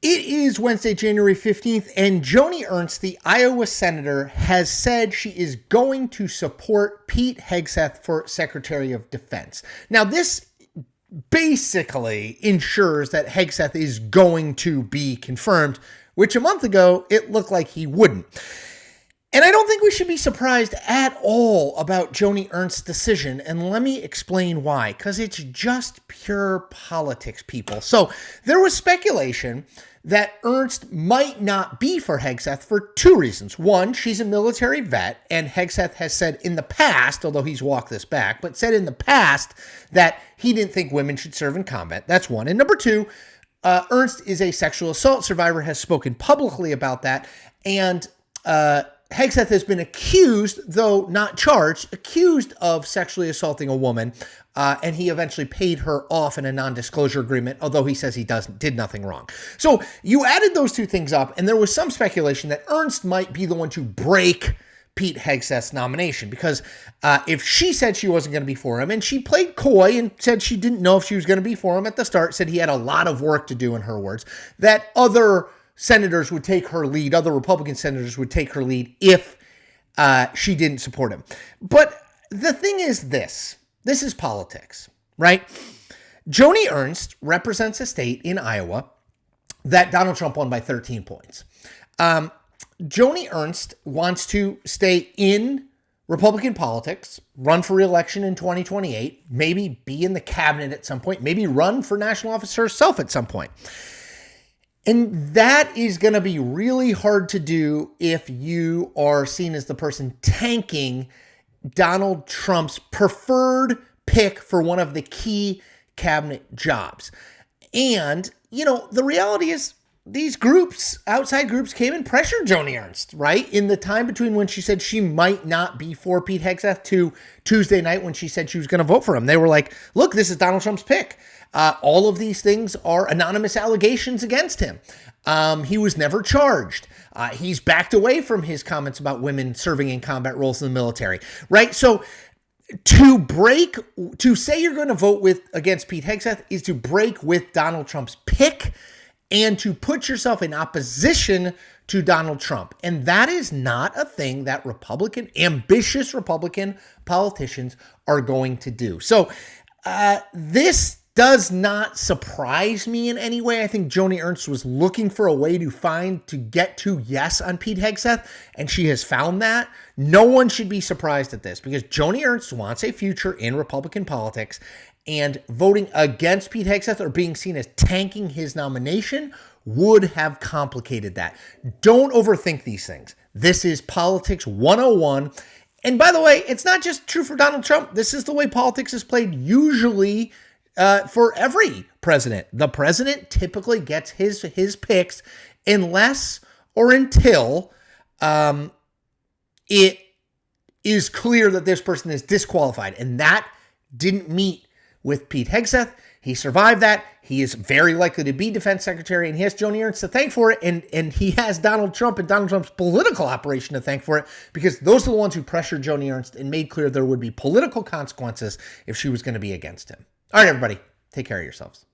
It is Wednesday, January 15th, and Joni Ernst, the Iowa senator, has said she is going to support Pete Hegseth for Secretary of Defense. Now, this basically ensures that Hegseth is going to be confirmed, which a month ago, it looked like he wouldn't. And I don't think we should be surprised at all about Joni Ernst's decision, and let me explain why, because it's just pure politics, people. So there was speculation that Ernst might not be for Hegseth for two reasons. One, she's a military vet, and Hegseth has said in the past, although he's walked this back, but said in the past that he didn't think women should serve in combat. That's one. And number two, Ernst is a sexual assault survivor, has spoken publicly about that, and Hegseth has been accused, though not charged, accused of sexually assaulting a woman, and he eventually paid her off in a non-disclosure agreement, although he says he did nothing wrong. So you added those two things up, and there was some speculation that Ernst might be the one to break Pete Hegseth's nomination, because if she said she wasn't going to be for him, and she played coy and said she didn't know if she was going to be for him at the start, said he had a lot of work to do, in her words, that other senators would take her lead, other Republican senators would take her lead if she didn't support him. But the thing is this is politics, right? Joni Ernst represents a state in Iowa that Donald Trump won by 13 points. Joni Ernst wants to stay in Republican politics, run for re-election in 2028, maybe be in the cabinet at some point, maybe run for national office herself at some point. And that is going to be really hard to do if you are seen as the person tanking Donald Trump's preferred pick for one of the key cabinet jobs. And, the reality is these groups, outside groups, came and pressured Joni Ernst, right? In the time between when she said she might not be for Pete Hegseth to Tuesday night when she said she was going to vote for him. They were like, look, this is Donald Trump's pick. All of these things are anonymous allegations against him. He was never charged. He's backed away from his comments about women serving in combat roles in the military, right? So to say you're going to vote against Pete Hegseth is to break with Donald Trump's pick and to put yourself in opposition to Donald Trump. And that is not a thing that ambitious Republican politicians are going to do. So this does not surprise me in any way. I think Joni Ernst was looking for a way to get to yes on Pete Hegseth, and she has found that. No one should be surprised at this, because Joni Ernst wants a future in Republican politics, and voting against Pete Hegseth or being seen as tanking his nomination would have complicated that. Don't overthink these things. This is politics 101. And by the way, it's not just true for Donald Trump. This is the way politics is played usually for every president. The president typically gets his picks unless or until it is clear that this person is disqualified. And that didn't meet with Pete Hegseth. He survived that. He is very likely to be defense secretary, and he has Joni Ernst to thank for it. And he has Donald Trump and Donald Trump's political operation to thank for it, because those are the ones who pressured Joni Ernst and made clear there would be political consequences if she was going to be against him. All right, everybody, take care of yourselves.